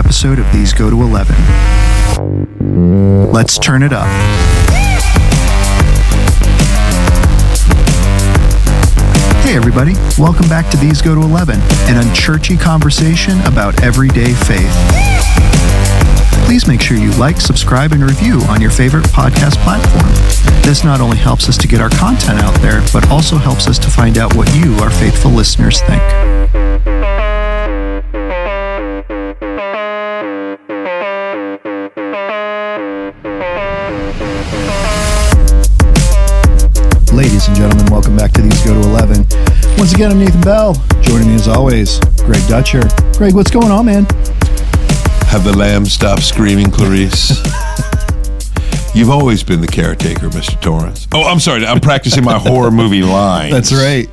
episode of These Go to 11. Let's turn it up. Hey everybody, welcome back to These Go to 11, an unchurchy conversation about everyday faith. Please make sure you like, subscribe, and review on your favorite podcast platform. This not only helps us to get our content out there, but also helps us to find out what you, our faithful listeners, think. Ladies and gentlemen, welcome back to These Go to 11. Once again, I'm Nathan Bell. Joining me as always, Greg Dutcher. Greg, what's going on, man? Have the lamb stop screaming, Clarice? You've always been the caretaker, Mr. Torrance. Oh, I'm sorry. I'm practicing my horror movie lines. That's right.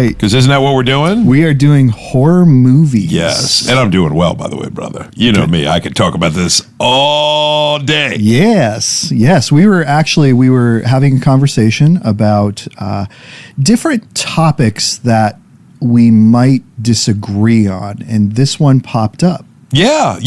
Because isn't that what we're doing? We are doing horror movies. Yes. And I'm doing well, by the way, brother. You know me. I could talk about this all day. Yes. We were having a conversation about different topics that we might disagree on. And this one popped up. Yeah.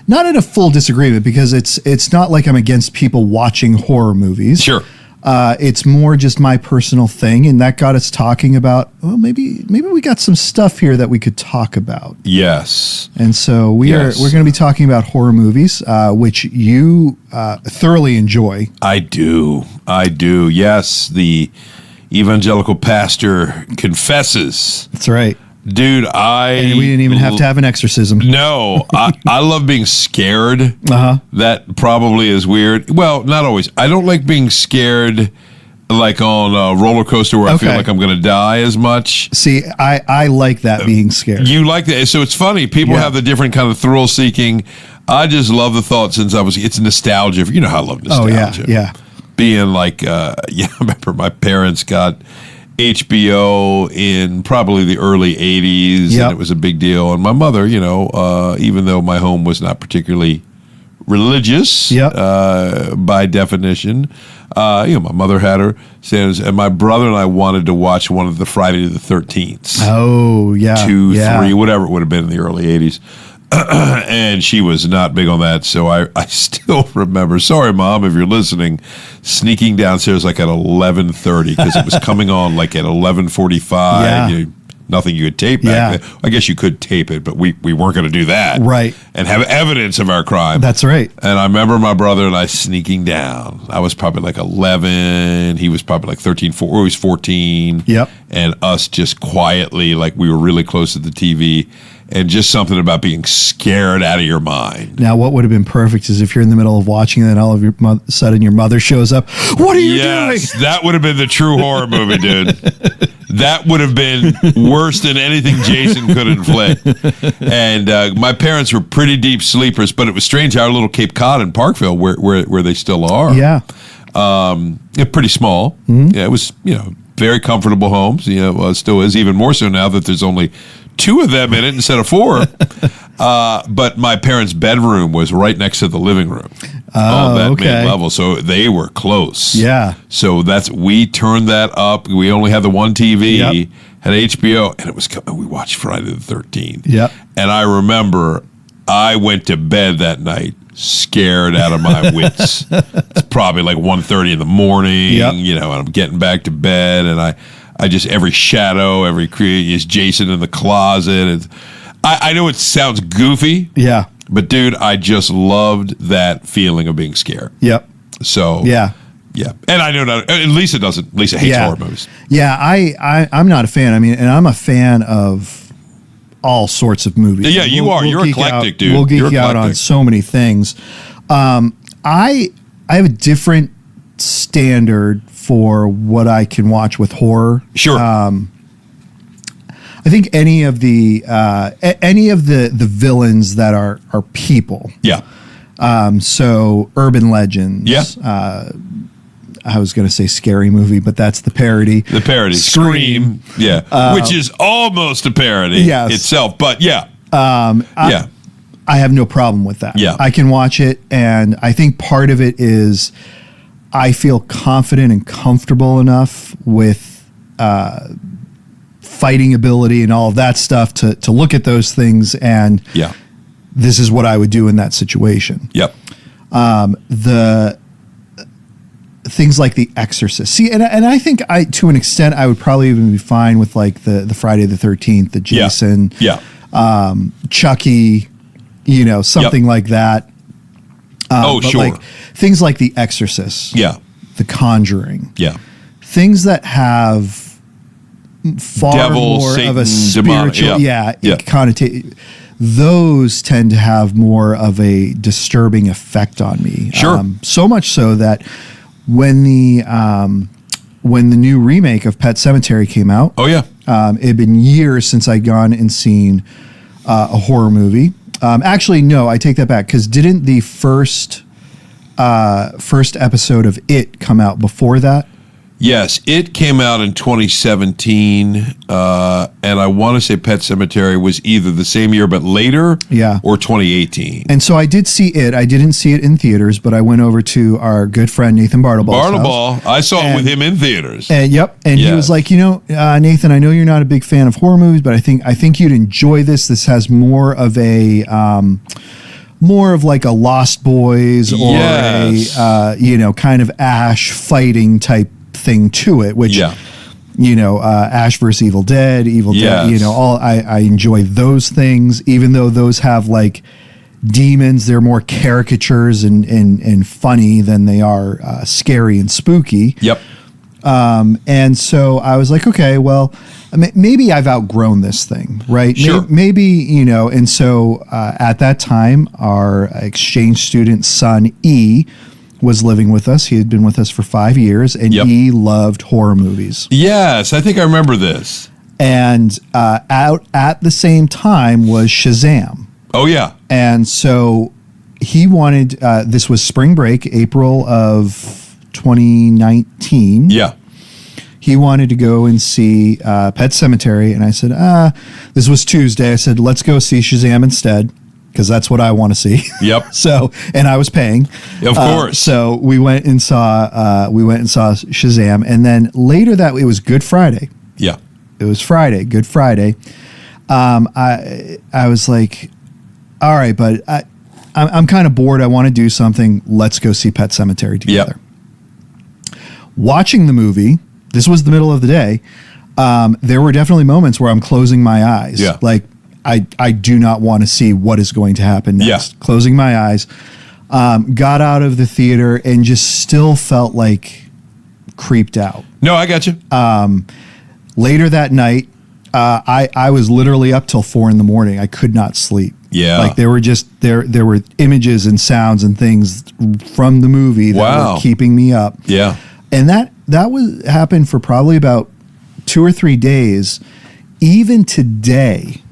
Not in a full disagreement, because it's not like I'm against people watching horror movies. Sure. It's more just my personal thing, and that got us talking about, well, maybe we got some stuff here that we could talk about. Yes. And so we're going to be talking about horror movies, which you thoroughly enjoy. I do. Yes, the evangelical pastor confesses. That's right. Dude, and we didn't even have to have an exorcism. No, I love being scared. Uh-huh. That probably is weird. Well, not always. I don't like being scared like on a roller coaster where I feel like I'm going to die as much. See, I like that being scared. You like that? So it's funny. People have the different kind of thrill seeking. I just love the thought since it's nostalgia. You know how I love nostalgia. Oh, yeah. Being like, I remember my parents got HBO in probably the early 80s, and it was a big deal. And my mother, even though my home was not particularly religious by definition, my mother had her standards, and my brother and I wanted to watch one of the Friday the 13th. Oh, yeah. 2, 3, whatever it would have been in the early 80s. And she was not big on that, so I still remember, sorry Mom if you're listening, sneaking downstairs like at 11:30 because it was coming on like at 11:45. Nothing you could tape back then. I guess you could tape it, but we weren't going to do that. Right. And have evidence of our crime. That's right. And I remember my brother and I sneaking down. I was probably like 11. He was probably like 13, or he was 14. Yep. And us just quietly, like we were really close to the TV. And just something about being scared out of your mind. Now, what would have been perfect is if you're in the middle of watching and then all of a sudden your mother shows up. What are you doing? That would have been the true horror movie, dude. That would have been worse than anything Jason could inflict. And my parents were pretty deep sleepers, but it was strange. Our little Cape Cod in Parkville, where they still are. Yeah. Pretty small. Mm-hmm. Yeah, it was, very comfortable homes. Still is, even more so now that there's only 2 of them in it instead of 4. But my parents' bedroom was right next to the living room on that main level, so they were close. Yeah. So we turned that up. We only had the one TV, had HBO, and it was coming. We watched Friday the 13th. Yep. And I remember I went to bed that night scared out of my wits. It's probably like 1:30 in the morning, and I'm getting back to bed, and I just, every shadow, every creature is Jason in the closet. And I know it sounds goofy. Yeah. But dude, I just loved that feeling of being scared. Yep. So yeah. And I know not, Lisa doesn't. Lisa hates horror movies. Yeah, I'm not a fan. I mean, and I'm a fan of all sorts of movies. Yeah, you are. You're eclectic, dude. We'll geek out on so many things. I have a different standard for what I can watch with horror. Sure. I think any of the villains that are people. Yeah. So urban legends. Yeah. I was going to say Scary Movie, but that's the parody. The parody. Scream. Yeah. Which is almost a parody itself, but yeah. I have no problem with that. Yeah. I can watch it, and I think part of it is I feel confident and comfortable enough with fighting ability and all of that stuff to look at those things and this is what I would do in that situation. Yep. The things like The Exorcist. See, and I think to an extent, I would probably even be fine with like the Friday the 13th, the Jason, Chucky, something like that. Sure. Like, things like The Exorcist. Yeah. The Conjuring. Yeah. Things that have far Devil, more Satan, of a demonic, spiritual, connotation. Those tend to have more of a disturbing effect on me. Sure. So much so that when the new remake of Pet Sematary came out, it had been years since I'd gone and seen a horror movie. Actually, no, I take that back, because didn't the first episode of It come out before that? Yes, it came out in 2017, and I want to say Pet Sematary was either the same year but later, or 2018. And so I did see it. I didn't see it in theaters, but I went over to our good friend Nathan Bartleball's house. I saw it with him in theaters. And he was like, Nathan, I know you're not a big fan of horror movies, but I think you'd enjoy this. This has more of like a Lost Boys or a kind of Ash fighting type thing to it, which Ash vs. Evil Dead, I enjoy those things, even though those have like demons. They're more caricatures and funny than they are scary and spooky. Yep. And so I was like, okay, well, maybe I've outgrown this thing, right? Sure. Maybe, and so at that time, our exchange student son, E, was living with us. He had been with us for 5 years, and he loved horror movies. Yes, I think I remember this. And out at the same time was Shazam. Oh, yeah. And so he wanted, this was spring break, April of 2019. Yeah. He wanted to go and see Pet Sematary, and I said, this was Tuesday. I said, let's go see Shazam instead, because that's what I want to see. Yep. So, and I was paying. Of course. So we went and saw Shazam, and then later it was Good Friday. Yeah. It was Friday, Good Friday. I was like, all right, but I'm kind of bored. I want to do something. Let's go see Pet Sematary together. Yep. Watching the movie, this was the middle of the day. There were definitely moments where I'm closing my eyes. Yeah. Like, I do not want to see what is going to happen next. Yeah. Closing my eyes. Got out of the theater and just still felt like creeped out. No, I got you. Later that night, I was literally up till 4 a.m. I could not sleep. Yeah. Like there were images and sounds and things from the movie that were keeping me up. Yeah. And that happened for probably about 2 or 3 days. Even today,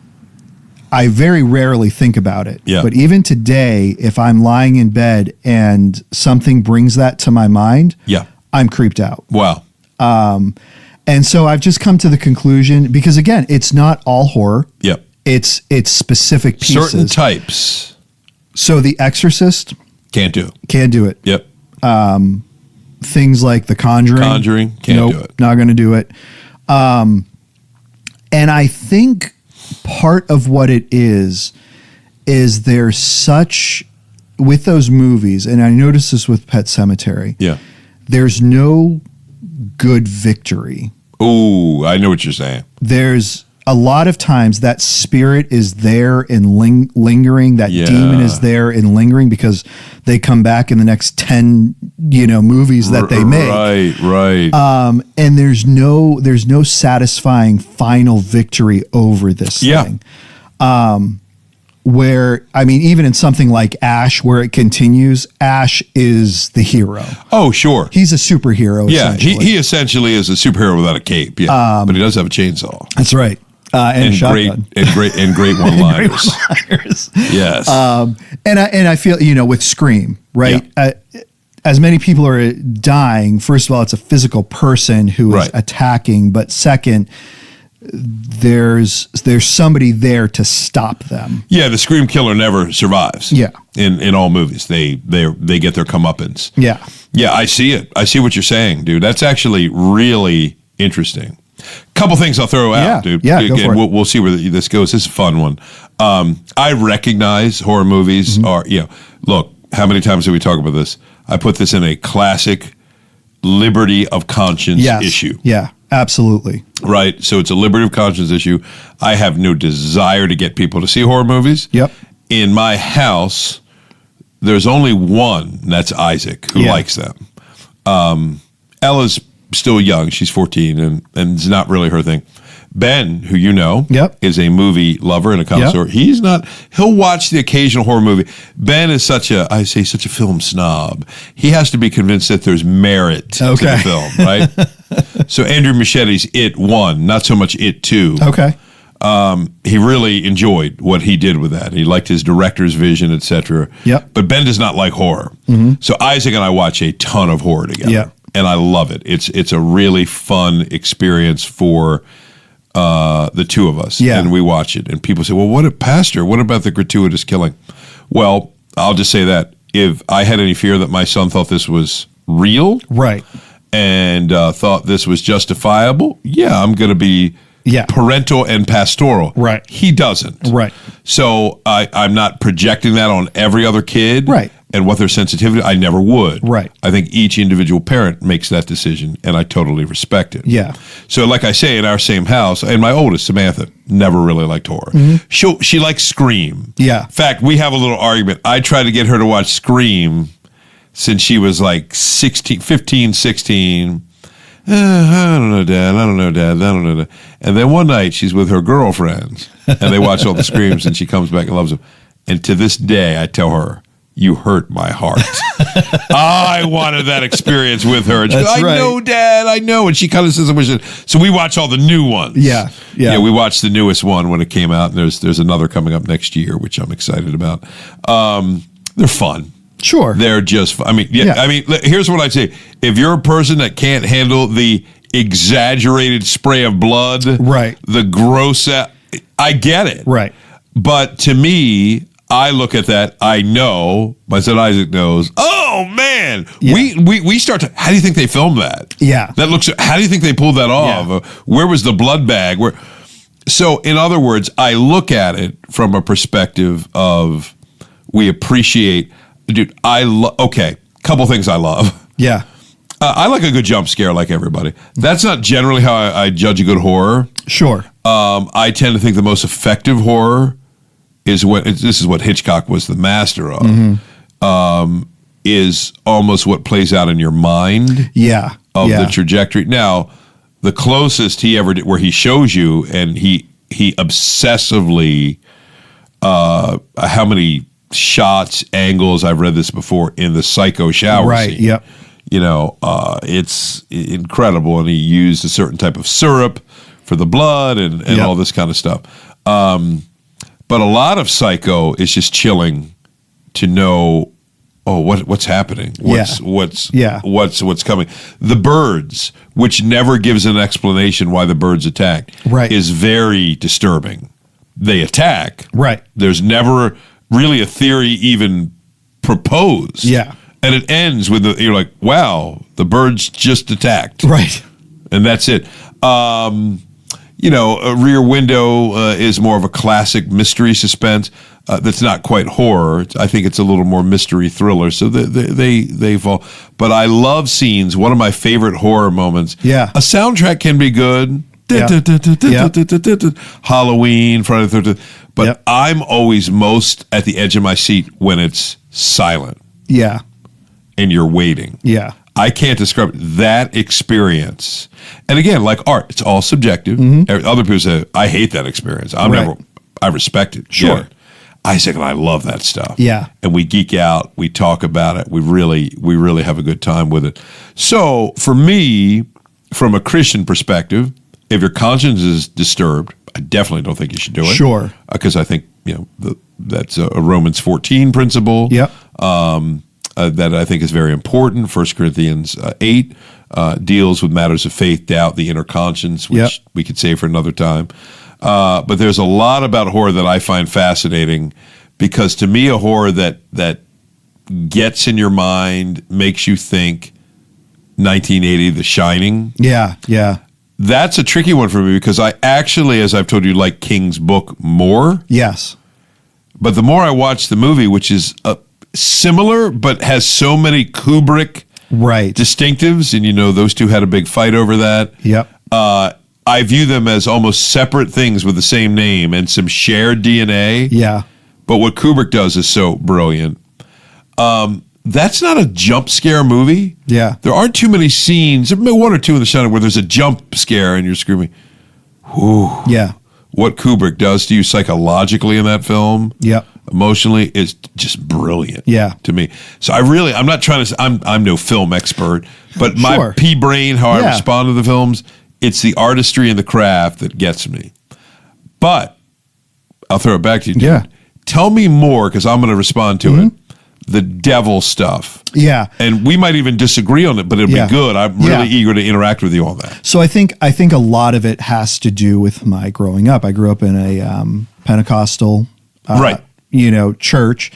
I very rarely think about it. Yeah. But even today, if I'm lying in bed and something brings that to my mind, I'm creeped out. Wow. And so I've just come to the conclusion, because again, it's not all horror. Yep. It's specific pieces. Certain types. So The Exorcist. Can't do it. Can't do it. Yep. Things like The Conjuring. Can't do it. Not going to do it. And I think part of what it is there's such, with those movies, and I noticed this with Pet Sematary. Yeah. There's no good victory. Ooh, I know what you're saying. There's a lot of times that spirit is there and lingering. That demon is there and lingering because they come back in the next 10, movies that they make. Right. And there's no satisfying final victory over this thing. Where, I mean, even in something like Ash, where it continues, Ash is the hero. Oh, sure. He's a superhero. Yeah, he essentially is a superhero without a cape. Yeah, but he does have a chainsaw. That's right. And a shotgun. great one-liners. Yes. And I feel, with Scream, right? Yeah. As many people are dying, first of all, it's a physical person who is attacking, but second, there's somebody there to stop them. Yeah, the Scream killer never survives. Yeah. In all movies, they get their comeuppance. Yeah. Yeah, I see it. I see what you're saying, dude. That's actually really interesting. Couple things I'll throw out, dude. Yeah, go for it. We'll see where this goes. This is a fun one. I recognize horror movies are, look, how many times did we talk about this? I put this in a classic liberty of conscience issue. Yeah, absolutely. Right? So it's a liberty of conscience issue. I have no desire to get people to see horror movies. Yep. In my house, there's only one, and that's Isaac, who likes them. Ella's still young. She's 14, and it's not really her thing. Ben, who you know, is a movie lover and a connoisseur. He's not, he'll watch the occasional horror movie. Ben is such a film snob. He has to be convinced that there's merit to the film, right? So Andrew Machete's It 1, not so much It 2. Okay. He really enjoyed what he did with that. He liked his director's vision, etc. Yep. But Ben does not like horror. So Isaac and I watch a ton of horror together. Yeah. And I love it. It's a really fun experience for the two of us. Yeah. And we watch it. And people say, well, what about the gratuitous killing? Well, I'll just say that if I had any fear that my son thought this was real, right, and thought this was justifiable, I'm going to be parental and pastoral. Right. He doesn't. Right. So I'm not projecting that on every other kid. Right. And what their sensitivity, I never would. Right. I think each individual parent makes that decision, and I totally respect it. Yeah. So like I say, in our same house, and my oldest, Samantha, never really liked horror. She likes Scream. Yeah. In fact, we have a little argument. I tried to get her to watch Scream since she was like 15, 16. I don't know, Dad. I don't know. And then one night she's with her girlfriends and they watch all the Screams and she comes back and loves them. And to this day, I tell her, you hurt my heart. I wanted that experience with her. And she goes, I know, Dad, I know. And she kind of says, so we watch all the new ones. Yeah. We watched the newest one when it came out. And there's another coming up next year, which I'm excited about. They're fun. Sure. They're just, here's what I'd say. If you're a person that can't handle the exaggerated spray of blood, right, the gross, I get it. Right. But to me, I look at that, I know, my son Isaac knows, oh man, we start to, how do you think they filmed that? Yeah. How do you think they pulled that off? Yeah. Where was the blood bag? So in other words, I look at it from a perspective of, we appreciate, dude, couple things I love. Yeah. I like a good jump scare like everybody. That's not generally how I judge a good horror. Sure. I tend to think the most effective horror is this is what Hitchcock was the master of, is almost what plays out in your mind of the trajectory. Now, the closest he ever did, where he shows you, and he obsessively, how many shots, angles, I've read this before, in the Psycho shower scene. Yep. It's incredible, and he used a certain type of syrup for the blood and all this kind of stuff. But a lot of Psycho is just chilling to know, what's happening? What's coming? The birds, which never gives an explanation why the birds attacked, is very disturbing. They attack. Right. There's never really a theory even proposed. Yeah. And it ends with you're like, wow, the birds just attacked. Right. And that's it. Rear Window is more of a classic mystery suspense that's not quite horror. I think it's a little more mystery thriller. So they fall. But I love scenes. One of my favorite horror moments. Yeah. A soundtrack can be good. Halloween, Friday the 13th. But I'm always most at the edge of my seat when it's silent. Yeah. And you're waiting. Yeah. I can't describe that experience. And again, like art, it's all subjective. Other people say, I hate that experience. I respect it. Sure. Isaac and I love that stuff. Yeah. And we geek out. We talk about it. We really have a good time with it. So for me, from a Christian perspective, if your conscience is disturbed, I definitely don't think you should do it. Sure. Because I think, that's a Romans 14 principle. Yep. That I think is very important. 1 Corinthians 8 deals with matters of faith, doubt, the inner conscience, which we could say for another time. But there's a lot about horror that I find fascinating, because to me, a horror that gets in your mind, makes you think, 1980, The Shining. Yeah. That's a tricky one for me because I actually, as I've told you, like King's book more. Yes. But the more I watch the movie, which is similar but has so many Kubrick distinctives, and those two had a big fight over that. Yep. I view them as almost separate things with the same name and some shared DNA. Yeah. But what Kubrick does is so brilliant. That's not a jump scare movie. Yeah. There aren't too many scenes, there may be one or two in The Shining where there's a jump scare and you're screaming. Whew. Yeah. What Kubrick does to you psychologically in that film, emotionally, is just brilliant. Yeah. To me. So I'm not trying to. I'm no film expert, but my pea brain, how I respond to the films, it's the artistry and the craft that gets me. But I'll throw it back to you, dude. Yeah. Tell me more because I'm going to respond to it. The devil stuff. Yeah. And we might even disagree on it, but it'll be good. I'm really eager to interact with you on that. So I think a lot of it has to do with my growing up. I grew up in a Pentecostal church,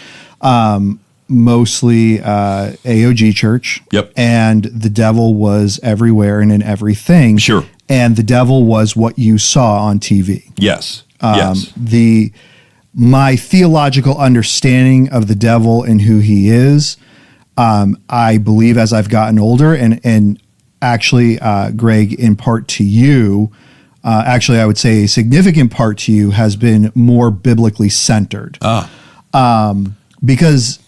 mostly AOG church. Yep. And the devil was everywhere and in everything. Sure. And the devil was what you saw on TV. Yes. My theological understanding of the devil and who he is, I believe as I've gotten older, and actually, Greg, in part to you, I would say a significant part to you has been more biblically centered. Because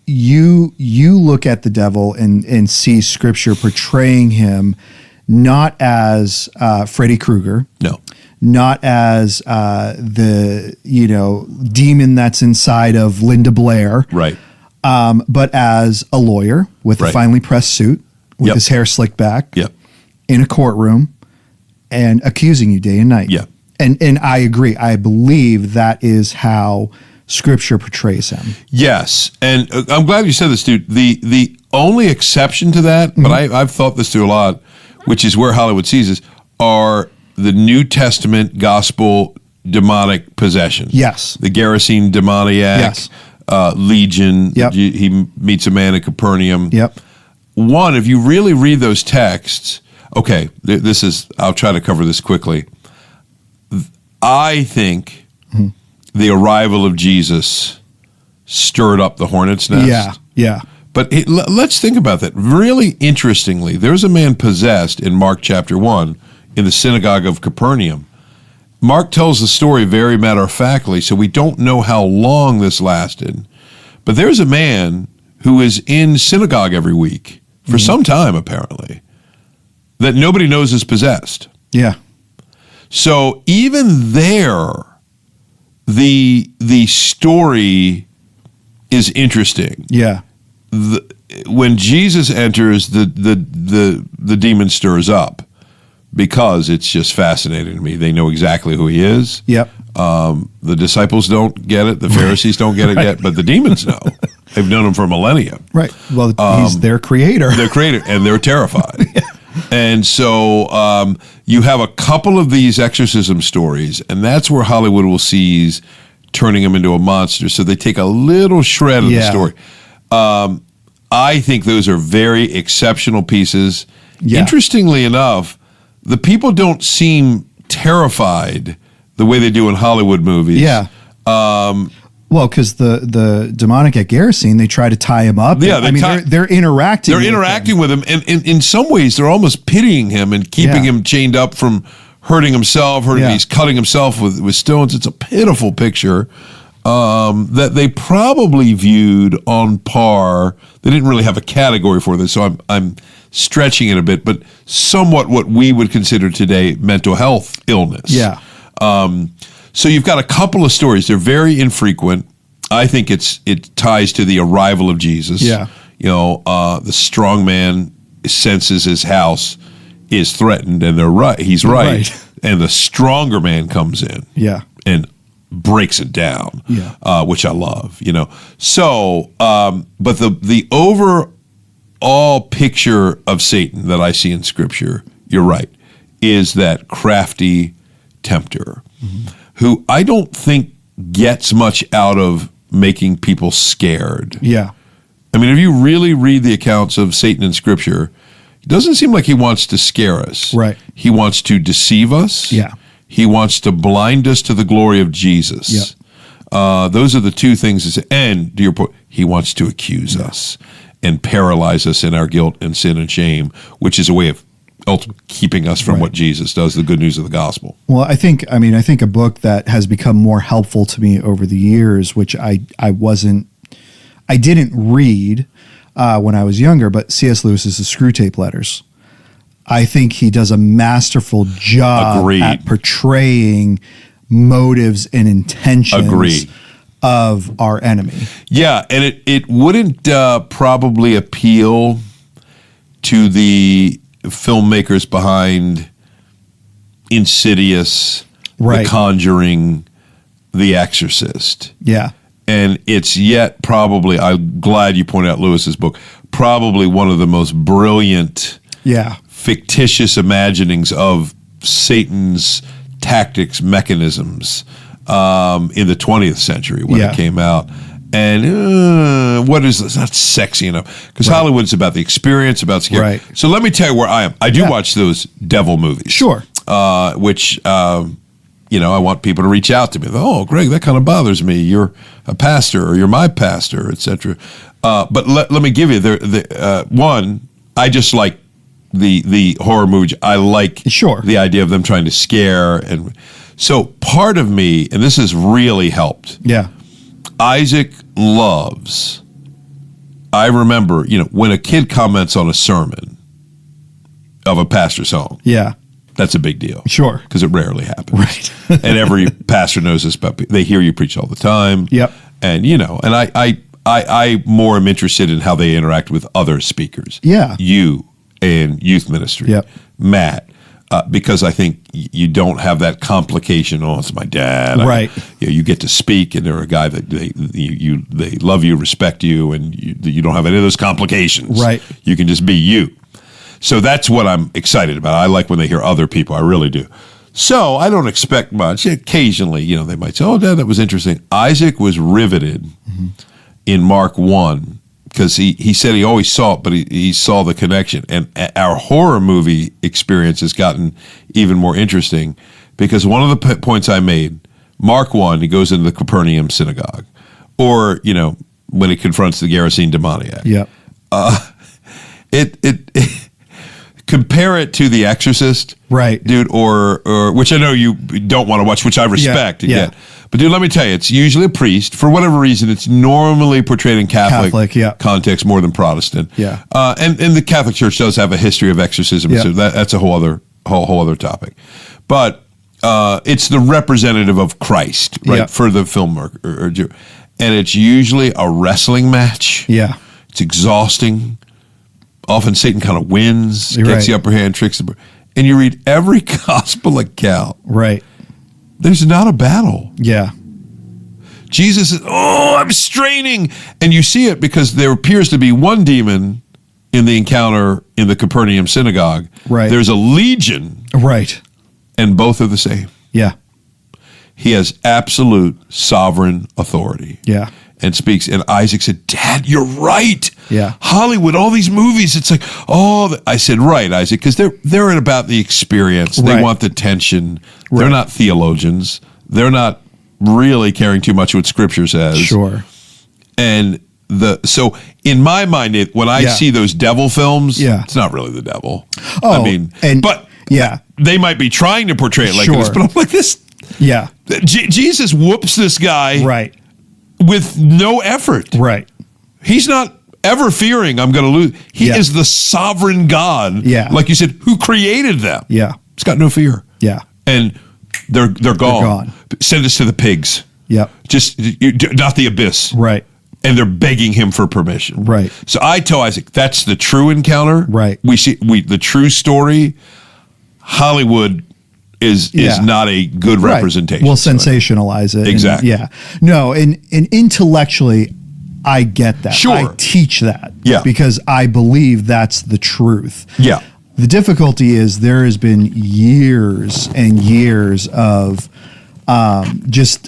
you look at the devil and see Scripture portraying him not as Freddy Krueger. No. Not as the demon that's inside of Linda Blair, right? But as a lawyer with a finely pressed suit, with his hair slicked back, in a courtroom, and accusing you day and night. Yeah, and I agree. I believe that is how Scripture portrays him. Yes, and I'm glad you said this, dude. The only exception to that, but I've thought this through a lot, which is where Hollywood sees this, are the New Testament gospel demonic possession. Yes. The Gerasene demoniac. Yes. Legion. Yep. He meets a man at Capernaum. Yep. One, if you really read those texts, okay, I'll try to cover this quickly. I think the arrival of Jesus stirred up the hornet's nest. Yeah, yeah. But let's think about that. Really interestingly, there's a man possessed in Mark chapter 1 in the synagogue of Capernaum. Mark tells the story very matter-of-factly, so we don't know how long this lasted. But there's a man who is in synagogue every week for some time, apparently, that nobody knows is possessed. Yeah. So even there, the story is interesting. Yeah. When Jesus enters, the demon stirs up because it's just fascinating to me. They know exactly who he is. Yep. The disciples don't get it. The Pharisees don't get it yet, but the demons know. They've known him for millennia. Right. Well, he's their creator. Their creator, and they're terrified. And so you have a couple of these exorcism stories, and that's where Hollywood will seize turning him into a monster. So they take a little shred of the story. I think those are very exceptional pieces. Yeah. Interestingly enough, the people don't seem terrified the way they do in Hollywood movies. Yeah. Well, because the demonic at Gerasene, they try to tie him up. Yeah, they're interacting. They're interacting with him, and in some ways, they're almost pitying him and keeping him chained up from hurting himself. He's cutting himself with stones. It's a pitiful picture that they probably viewed on par. They didn't really have a category for this, so I'm stretching it a bit, but somewhat what we would consider today mental health illness. Yeah. So you've got a couple of stories. They're very infrequent. I think it ties to the arrival of Jesus. Yeah. The strong man senses his house is threatened, and they're right. He's right. And the stronger man comes in. Yeah. And breaks it down. Yeah. Which I love. So, but the overall picture of Satan that I see in Scripture, you're right, is that crafty tempter. Who I don't think gets much out of making people scared. Yeah. I mean, if you really read the accounts of Satan in Scripture, doesn't seem like he wants to scare us. Right. He wants to deceive us. Yeah. He wants to blind us to the glory of Jesus. Yep. Those are the two things. And to your point, he wants to accuse us and paralyze us in our guilt and sin and shame, which is a way of ultimately keeping us from what Jesus does, the good news of the gospel. Well, I think a book that has become more helpful to me over the years, which I didn't read when I was younger, but C.S. Lewis's The Screwtape Letters. I think he does a masterful job at portraying motives and intentions of our enemy. Yeah, and it wouldn't probably appeal to the filmmakers behind Insidious, The Conjuring, The Exorcist. Yeah. And it's yet probably, I'm glad you pointed out Lewis's book, probably one of the most brilliant fictitious imaginings of Satan's tactics, mechanisms in the 20th century when it came out. And what is this? Not sexy enough. Because Hollywood's about the experience, about scare. Right. So let me tell you where I am. I do watch those devil movies. Sure. Which, I want people to reach out to me. Oh, Greg, that kind of bothers me. You're a pastor, or you're my pastor, etc. But let me give you one. I just like the horror movie. I like the idea of them trying to scare, and so part of me, and this has really helped. Yeah. Isaac loves. I remember, when a kid comments on a sermon of a pastor's home. Yeah. That's a big deal. Sure. Because it rarely happens. Right. And every pastor knows this, but they hear you preach all the time. Yep. And, and I more am interested in how they interact with other speakers. Yeah. You and youth ministry. Yep. Matt. Because I think you don't have that complication. Oh, it's my dad. Right. You get to speak, and they're a guy that they love you, respect you, and you don't have any of those complications. Right. You can just be you. So that's what I'm excited about. I like when they hear other people. I really do. So I don't expect much. Occasionally, they might say, "Oh, Dad, that was interesting." Isaac was riveted in Mark 1. Because he said he always saw it, but he saw the connection. And our horror movie experience has gotten even more interesting because one of the points I made, Mark 1, he goes into the Capernaum synagogue. Or, when he confronts the Gerasene demoniac. Yeah. Compare it to The Exorcist. Right. Dude, or which I know you don't want to watch, which I respect again. But dude, let me tell you, it's usually a priest. For whatever reason, it's normally portrayed in Catholic context more than Protestant. Yeah. And the Catholic Church does have a history of exorcism, so that's a whole other topic. But it's the representative of Christ, right, for the filmmaker. And it's usually a wrestling match. Yeah. It's exhausting. Often Satan kind of wins, gets the upper hand, tricks the... And you read every gospel account. Right. There's not a battle. Yeah. Jesus is, I'm straining. And you see it because there appears to be one demon in the encounter in the Capernaum synagogue. Right. There's a legion. Right. And both are the same. Yeah. He has absolute sovereign authority. Yeah. And speaks. And Isaac said, Dad, you're right. Yeah. Hollywood, all these movies, it's like, I said, right, Isaac, because they're about the experience. They want the tension. They're not theologians. They're not really caring too much what Scripture says. Sure. And so in my mind, when I see those devil films, it's not really the devil. Oh, but they might be trying to portray it like this, but I'm like this. Yeah. Jesus whoops this guy. Right. With no effort. Right. He's not ever fearing I'm going to lose. He is the sovereign God. Yeah. Like you said, who created them. Yeah. He's got no fear. Yeah. And they're gone. Send us to the pigs. Yep. Just not the abyss. Right. And they're begging him for permission. Right. So I tell Isaac, that's the true encounter. Right. We see the true story. Hollywood is not a good representation. We'll sensationalize it. Exactly. No, and intellectually, I get that. Sure. I teach that. Yeah. Because I believe that's the truth. Yeah. The difficulty is there has been years and years of this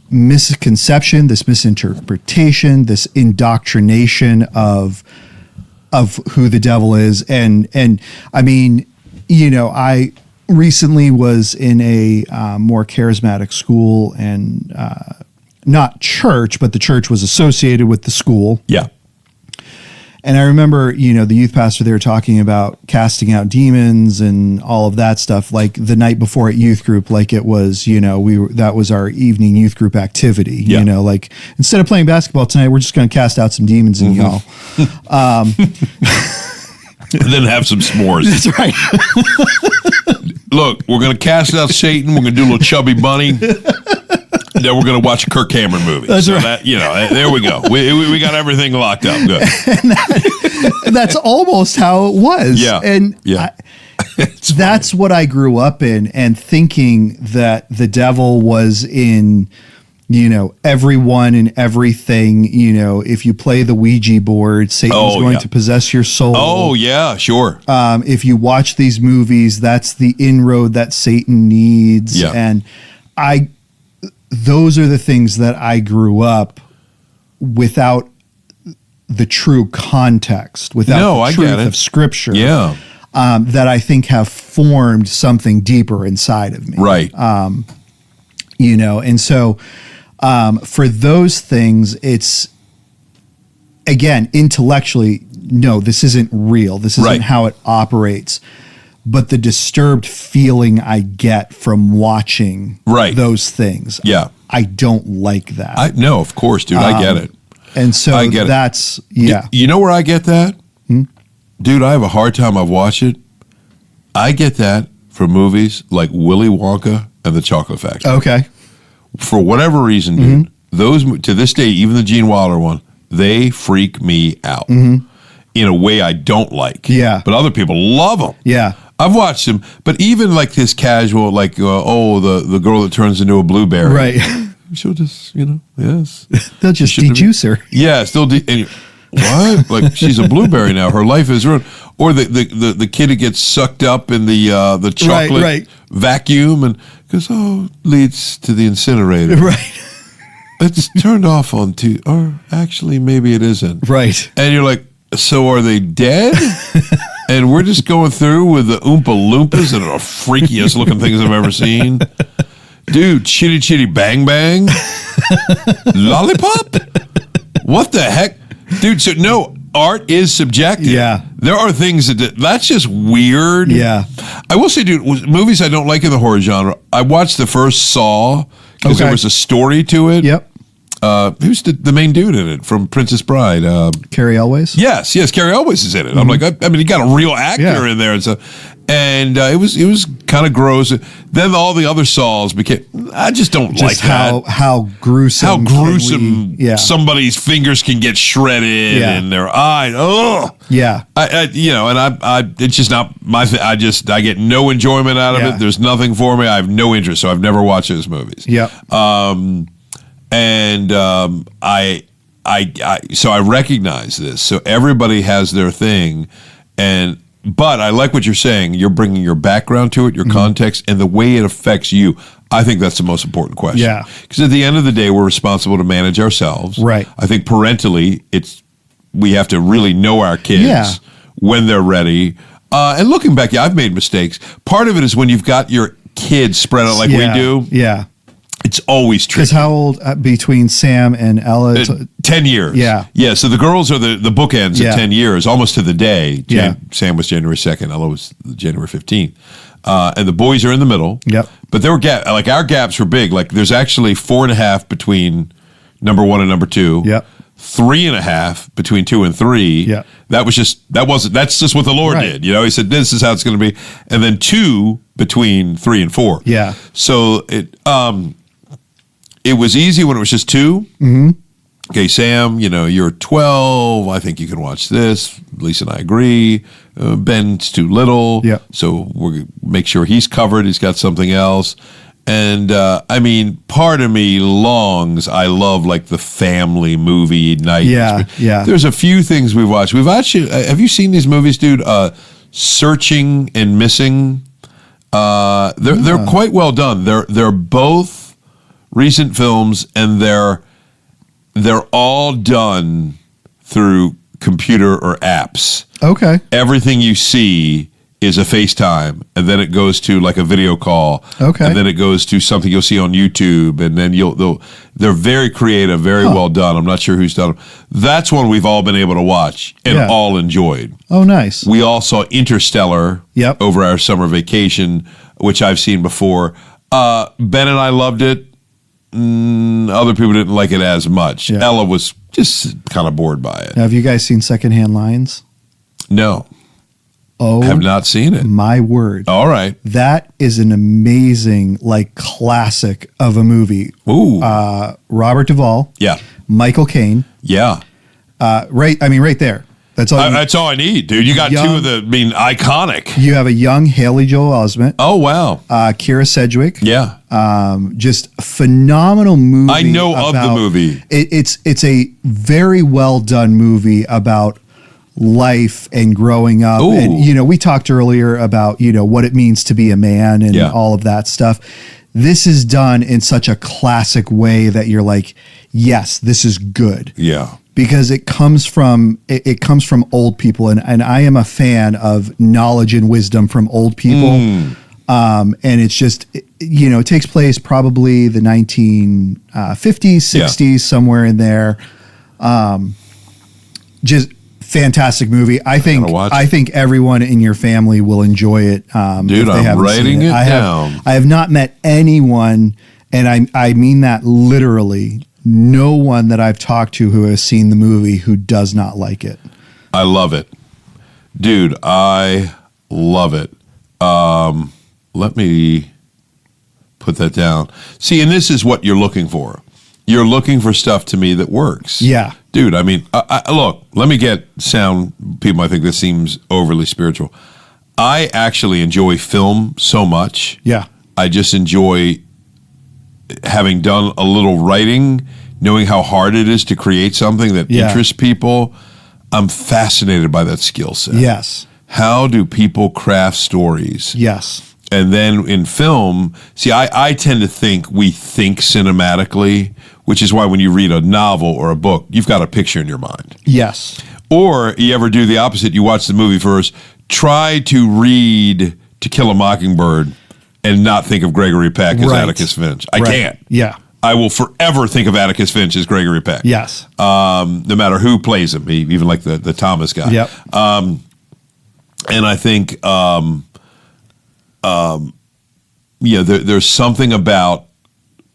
misconception, this misinterpretation, this indoctrination of of who the devil is. And I mean, I recently was in a more charismatic school, and not church, but the church was associated with the school. Yeah. And I remember, the youth pastor there talking about casting out demons and all of that stuff, like the night before at youth group, like it was, that was our evening youth group activity. Yeah. Like instead of playing basketball tonight, we're just going to cast out some demons in y'all. And then have some s'mores. That's right. Look, we're going to cast out Satan. We're going to do a little chubby bunny. Then we're going to watch a Kirk Cameron movie. That's right. There we go. We got everything locked up. Good. And that's almost how it was. Yeah. And that's what I grew up in, and thinking that the devil was in, everyone and everything. If you play the Ouija board, Satan's going to possess your soul. Oh, yeah, sure. If you watch these movies, that's the inroad that Satan needs. Yeah. And those are the things that I grew up without the true context, without the truth of Scripture. Yeah. That I think have formed something deeper inside of me. Right. And so for those things, it's, again, intellectually, no, this isn't real. This isn't how it operates. But the disturbed feeling I get from watching those things, I don't like that. No, of course, dude. I get it. And so that's, You know where I get that? Dude, I have a hard time. I've watched it. I get that from movies like Willy Wonka and the Chocolate Factory. Okay. For whatever reason, dude, those, to this day, even the Gene Wilder one, they freak me out in a way I don't like. Yeah. But other people love them. Yeah. I've watched them, but even like this casual, like, the girl that turns into a blueberry. Right. She'll just, yes. They'll just de-juice her. Yeah, still what? Like, she's a blueberry now. Her life is ruined. Or the kid who gets sucked up in the chocolate vacuum and goes, leads to the incinerator. Right. It's turned off on or actually maybe it isn't. Right. And you're like, so are they dead? And we're just going through with the Oompa Loompas that are the freakiest looking things I've ever seen. Dude, Chitty Chitty Bang Bang? Lollipop? What the heck? Dude, so no, art is subjective. Yeah. There are things that's just weird. Yeah. I will say, dude, movies I don't like in the horror genre, I watched the first Saw because there was a story to it. Yep. Who's the main dude in it from Princess Bride? Carrie Elways? Yes, Carrie Elways is in it. I'm like, I mean, you got a real actor in there and stuff. And it was kind of gross. Then all the other Saws became, I just don't like that. How gruesome. How gruesome somebody's fingers can get shredded and their eye. Oh. Yeah. It's just not my thing. I get no enjoyment out of it. There's nothing for me. I have no interest. So I've never watched those movies. Yeah. So I recognize this. So everybody has their thing, but I like what you're saying. You're bringing your background to it, your context, and the way it affects you. I think that's the most important question. Yeah. Because at the end of the day, we're responsible to manage ourselves. Right. I think parentally, we have to really know our kids when they're ready. And looking back, I've made mistakes. Part of it is when you've got your kids spread out like we do. Yeah. It's always tricky. Because how old between Sam and Ella? 10 years. Yeah. Yeah, so the girls are the bookends at 10 years, almost to the day. Sam was January 2nd. Ella was January 15th. And the boys are in the middle. Yep. But there were our gaps were big. Like there's actually 4.5 between number 1 and number 2. Yep. 3.5 between 2 and 3. Yeah. That's just what the Lord did. He said, this is how it's going to be. And then 2 between 3 and 4. Yeah. So it was easy when it was just 2. Mm-hmm. Okay, Sam, you're 12. I think you can watch this. Lisa and I agree. Ben's too little. Yeah. So we'll make sure he's covered. He's got something else. And part of me longs. I love like the family movie night. Yeah, yeah. There's a few things we've watched. We've actually. Have you seen these movies, dude? Searching and Missing. They're quite well done. They're both recent films, and they're all done through computer or apps. Okay. Everything you see is a FaceTime, and then it goes to like a video call. Okay. And then it goes to something you'll see on YouTube, and then they're very creative, very well done. I'm not sure who's done them. That's one we've all been able to watch and all enjoyed. Oh, nice. We all saw Interstellar over our summer vacation, which I've seen before. Ben and I loved it. Other people didn't like it as much. Yeah. Ella was just kind of bored by it. Now, have you guys seen Secondhand Lines? No. Oh, have not seen it. My word. All right. That is an amazing, like, classic of a movie. Ooh. Robert Duvall. Yeah. Michael Caine. Yeah. Right there. That's all. That's all I need, dude. You got two of the iconic. You have a young Haley Joel Osment. Oh wow. Kira Sedgwick. Yeah. Just a phenomenal movie. I know of the movie. It's a very well done movie about life and growing up. Ooh. And we talked earlier about what it means to be a man and all of that stuff. This is done in such a classic way that you're like, yes, this is good. Yeah. Because it comes from old people, and I am a fan of knowledge and wisdom from old people. And it's just it takes place probably the 1950s, 60s, somewhere in there. Just fantastic movie. I think everyone in your family will enjoy it. Dude, I'm writing it down. I have not met anyone, and I mean that literally. No one that I've talked to who has seen the movie who does not like it. I love it. Dude, I love it. Let me put that down. See, and this is what you're looking for. You're looking for stuff to me that works. Yeah. Dude, I mean, look, let me sound people might think this seems overly spiritual. I actually enjoy film so much. Yeah. I just enjoy having done a little writing, knowing how hard it is to create something that interests people. I'm fascinated by that skill set. Yes. How do people craft stories? Yes. And then in film, see, I tend to think we think cinematically, which is why when you read a novel or a book, you've got a picture in your mind. Yes. Or you ever do the opposite, you watch the movie first, try to read To Kill a Mockingbird and not think of Gregory Peck as Atticus Finch. I can't. Yeah. I will forever think of Atticus Finch as Gregory Peck. Yes. No matter who plays him, even like the Thomas guy. Yep. And I think, there's something about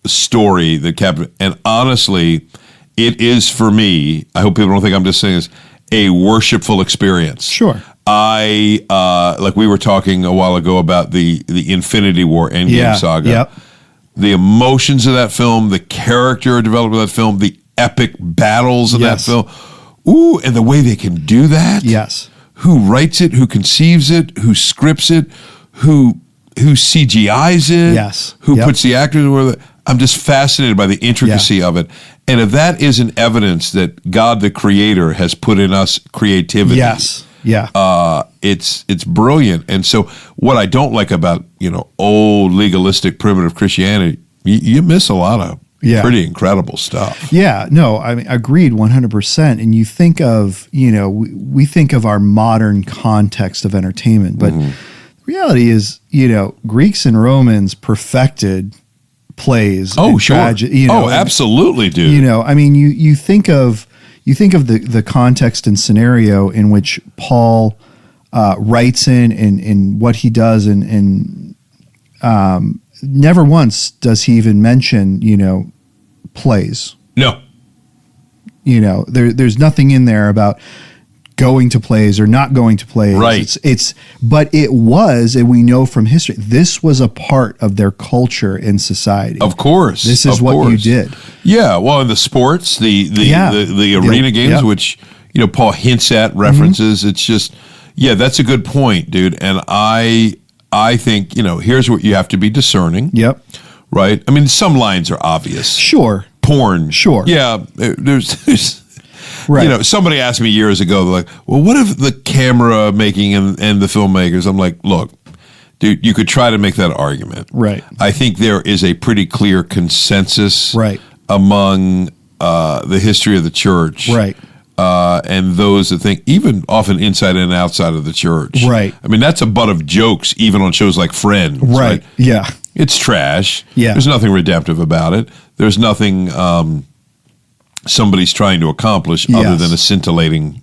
the story that kept, and honestly, it is for me, I hope people don't think I'm just saying this, a worshipful experience. Sure. Like we were talking a while ago about the Infinity War Endgame saga. Yep. The emotions of that film, the character development of that film, the epic battles of that film. Ooh, and the way they can do that. Yes. Who writes it, who conceives it, who scripts it, who CGIs it, yes. who puts the actors where I'm just fascinated by the intricacy of it. And if that isn't evidence that God the Creator has put in us creativity. Yes. Yeah. It's brilliant. And so what I don't like about, old legalistic primitive Christianity, you miss a lot of pretty incredible stuff. Yeah, no, I mean, agreed 100%. And you think of, we think of our modern context of entertainment, but the reality is, Greeks and Romans perfected plays. Oh, sure. Absolutely, dude. I mean, you think of the context and scenario in which Paul writes in what he does, and never once does he even mention, plays. No. There's nothing in there about going to plays or not going to plays. Right. But it was, and we know from history, this was a part of their culture in society. Of course. This is what you did. Yeah. Well, in the sports, the arena games, which, Paul hints at, references, it's just, that's a good point, dude. And I think, here's what you have to be discerning. Yep. Right? I mean, some lines are obvious. Sure. Porn. Sure. Yeah. There's right. Somebody asked me years ago, they're like, well, what if the camera making and the filmmakers? I'm like, look, dude, you could try to make that argument. Right. I think there is a pretty clear consensus right. among the history of the church. Right. and those that think, even often inside and outside of the church. Right. I mean, that's a butt of jokes, even on shows like Friends. Right. Yeah. It's trash. Yeah. There's nothing redemptive about it. There's nothing somebody's trying to accomplish other than a scintillating,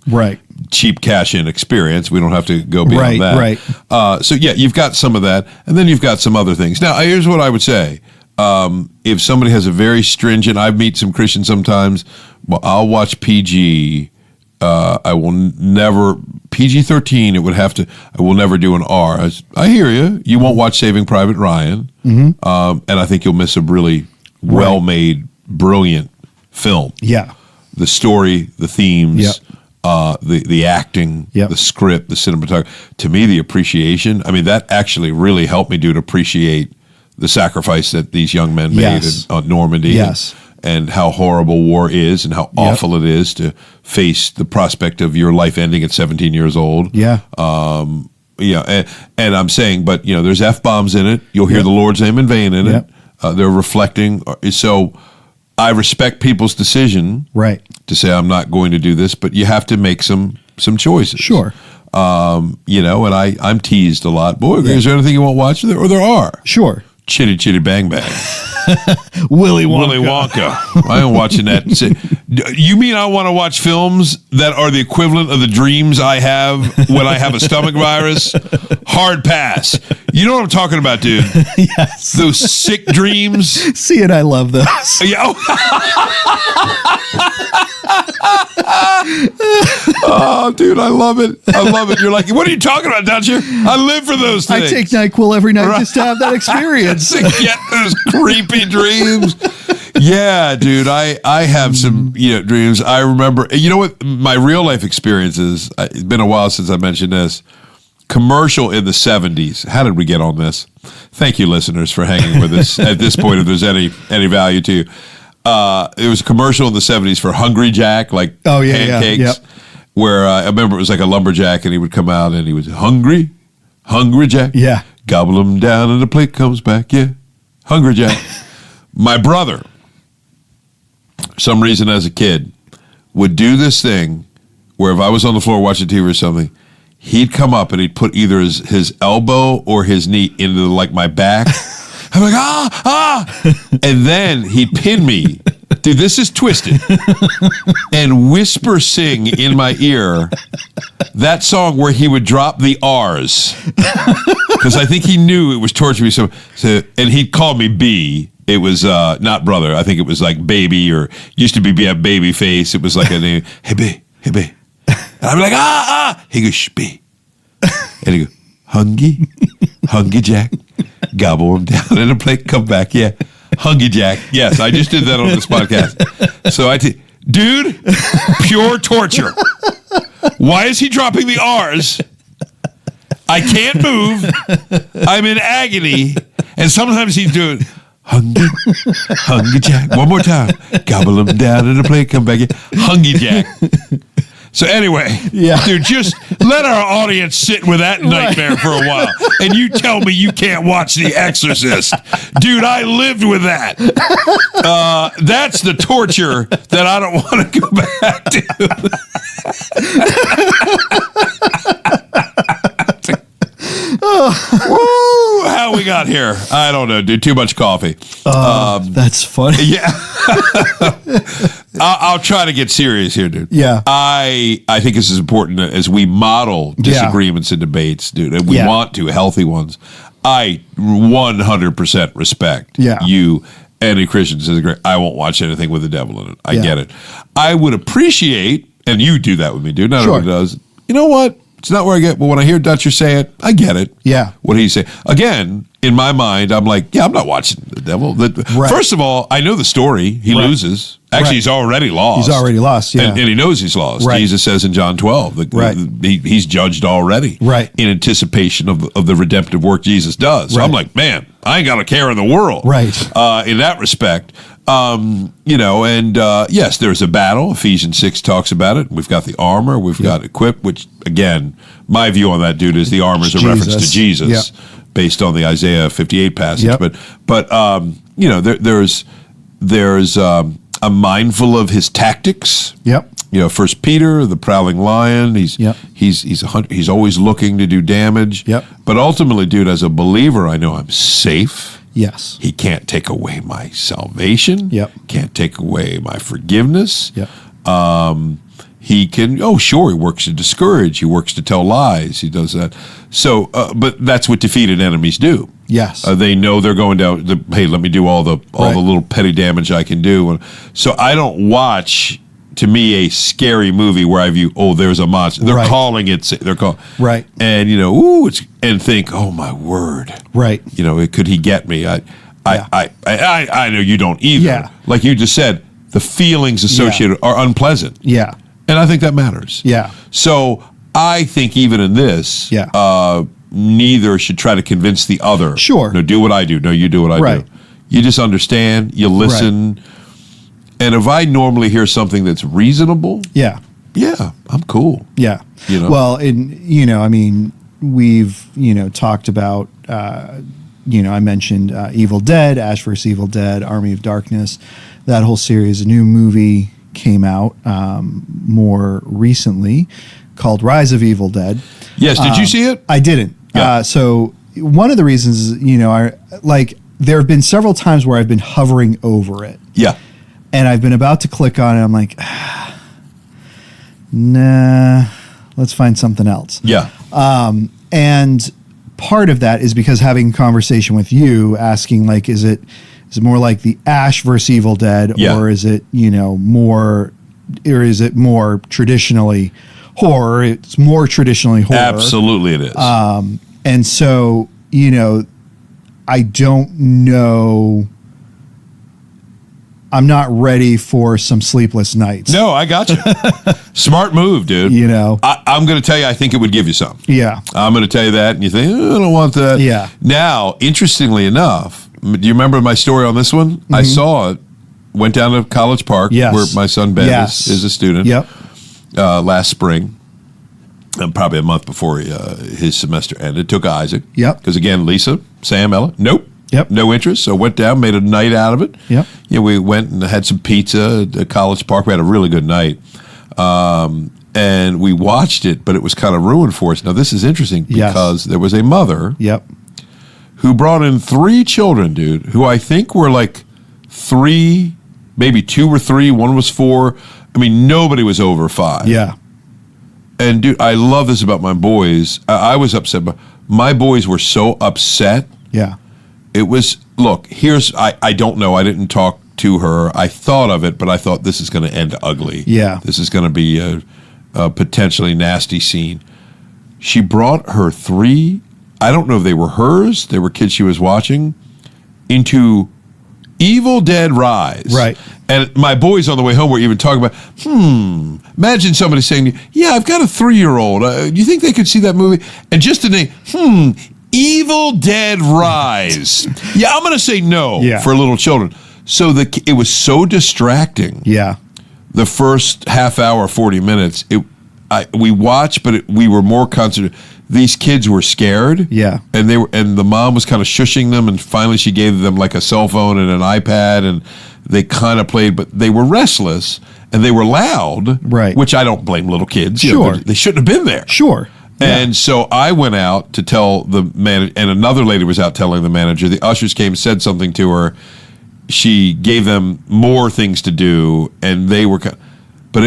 cheap cash-in experience. We don't have to go beyond that. Right. So, yeah, you've got some of that, and then you've got some other things. Now, here's what I would say. If somebody has a very stringent, I meet some Christians sometimes, well, I'll watch PG. I will never, PG-13, I will never do an R. I hear you. You won't watch Saving Private Ryan. And I think you'll miss a really well-made, brilliant film. Yeah. The story, the themes, the acting, the script, the cinematography. To me, the appreciation, I mean, that actually really helped me, dude, appreciate the sacrifice that these young men made on Normandy. And how horrible war is and how awful it is to face the prospect of your life ending at 17 years old. And I'm saying, but, there's F-bombs in it. You'll hear the Lord's name in vain in it. They're reflecting. So I respect people's decision to say, I'm not going to do this, but you have to make some choices. Sure. And I'm teased a lot. Boy, is there anything you won't watch? Or there are. Sure. Chitty Chitty Bang Bang. Willy Wonka. Willy Wonka. I am watching that. You mean I want to watch films that are the equivalent of the dreams I have when I have a stomach virus? Hard pass. You know what I'm talking about, dude? Yes. Those sick dreams. See it, I love those. Yeah. Oh, dude, I love it. I love it. You're like, what are you talking about, Dutcher? I live for those things. I take NyQuil every night just to have that experience. To get those creepy dreams. Yeah, dude, I have some dreams. I remember, you know what my real life experience is? It's been a while since I mentioned this. Commercial in the 70s. How did we get on this? Thank you, listeners, for hanging with us at this point, if there's any value to you. It was a commercial in the 70s for Hungry Jack, like pancakes, where I remember it was like a lumberjack, and he would come out and he was hungry Jack. Yeah. Gobble him down and the plate comes back. Yeah. Hungry Jack. My brother, for some reason as a kid, would do this thing where if I was on the floor watching TV or something, he'd come up and he'd put either his elbow or his knee into like my back. I'm like, and then he'd pin me. Dude, this is twisted. And whisper sing in my ear that song where he would drop the R's. Because I think he knew it was torturing me. So, and he'd call me B. It was not brother. I think it was like baby, or used to be a baby face. It was like a name. Hey, B. Hey, B. And I'm like, He goes, shh, B. And he goes, Hungry Jack. Gobble him down in a plate, come back. Yeah. Hungry Jack. Yes, I just did that on this podcast. So dude, pure torture. Why is he dropping the R's? I can't move. I'm in agony. And sometimes he's doing Hungry Jack. One more time. Gobble him down in a plate, come back. Hungry Jack. So anyway, dude, just let our audience sit with that nightmare for a while. And you tell me you can't watch The Exorcist. Dude, I lived with that. That's the torture that I don't want to go back to. Woo, how we got here? I don't know, dude. Too much coffee. That's funny. Yeah. I'll try to get serious here, dude. Yeah. I think this is important as we model disagreements and debates, dude. And we want to, healthy ones. I 100% respect you. Any Christian disagree. I won't watch anything with the devil in it. I get it. I would appreciate, and you do that with me, dude. Not everybody does. You know what? It's not where I get, but when I hear Dutcher say it, I get it. Yeah. What he say. Again, in my mind, I'm like, I'm not watching the devil. First of all, I know the story. He loses. Actually, he's already lost. He's already lost, And he knows he's lost. Right. Jesus says in John 12, he's judged already. Right. In anticipation of the redemptive work Jesus does. So I'm like, man, I ain't got a care in the world. Right. In that respect. Yes, there's a battle. Ephesians 6 talks about it. We've got the armor. We've got equipped, which, again, my view on that, dude, is the armor is a reference to Jesus based on the Isaiah 58 passage. Yep. There's I'm mindful of his tactics. Yep. First Peter, the prowling lion. He's always looking to do damage. Yep. But ultimately, dude, as a believer, I know I'm safe. Yes. He can't take away my salvation. Yep. Can't take away my forgiveness. Yep. He can, he works to discourage. He works to tell lies. He does that. So, but that's what defeated enemies do. Yes. They know they're going down, hey, let me do all the little petty damage I can do. So I don't watch, to me, a scary movie where I view, there's a monster. They're calling it, right. And, and think, oh my word. Right. Could he get me? I know you don't either. Yeah. Like you just said, the feelings associated are unpleasant. Yeah. And I think that matters. Yeah. So I think even in this, neither should try to convince the other. Sure. No, do what I do. No, you do what I do. You just understand. You listen. Right. And if I normally hear something that's reasonable, I'm cool. Yeah. Well, we've talked about I mentioned Evil Dead, Ash vs. Evil Dead, Army of Darkness, that whole series. A new movie came out more recently called Rise of Evil Dead. Yes, did you see it? I didn't. Yeah. So one of the reasons, there have been several times where I've been hovering over it. Yeah. And I've been about to click on it. I'm like, nah, let's find something else. Yeah. And part of that is because having a conversation with you, asking is it more like the Ash versus Evil Dead, or is it more traditionally horror? It's more traditionally horror. Absolutely, it is. And so I don't know. I'm not ready for some sleepless nights. No, I got you. Smart move, dude. I'm going to tell you, I think it would give you some. Yeah. I'm going to tell you that, and you think, I don't want that. Yeah. Now, interestingly enough, do you remember my story on this one? Mm-hmm. I saw it, went down to College Park, where my son Ben is a student. Yep. Last spring, probably a month before his semester ended. Took Isaac. Yep. Because again, Lisa, Sam, Ella, nope. Yep. No interest. So went down, made a night out of it. Yep. We went and had some pizza at College Park. We had a really good night. And we watched it, but it was kind of ruined for us. Now, this is interesting because there was a mother who brought in 3 children, dude, who I think were like 3, maybe 2 or 3. One was 4. I mean, nobody was over 5. Yeah. And, dude, I love this about my boys. I was upset, but my boys were so upset. Yeah. It was, look, I don't know. I didn't talk to her. I thought of it, but I thought this is going to end ugly. Yeah. This is going to be a potentially nasty scene. She brought her 3, I don't know if they were hers, they were kids she was watching, into Evil Dead Rise. Right. And my boys on the way home were even talking about, imagine somebody saying to you, yeah, I've got a 3-year-old. Do you think they could see that movie? And just to name, Evil Dead Rise. Yeah, I'm going to say no for little children. So it was so distracting. Yeah. The first half hour, 40 minutes, we watched, but we were more concentrated. These kids were scared. Yeah. And the mom was kind of shushing them, and finally she gave them like a cell phone and an iPad, and they kind of played, but they were restless and they were loud. Right. Which I don't blame little kids. Sure. They shouldn't have been there. Sure. And so I went out to tell the manager, and another lady was out telling the manager. The ushers came, said something to her. She gave them more things to do, and they were, but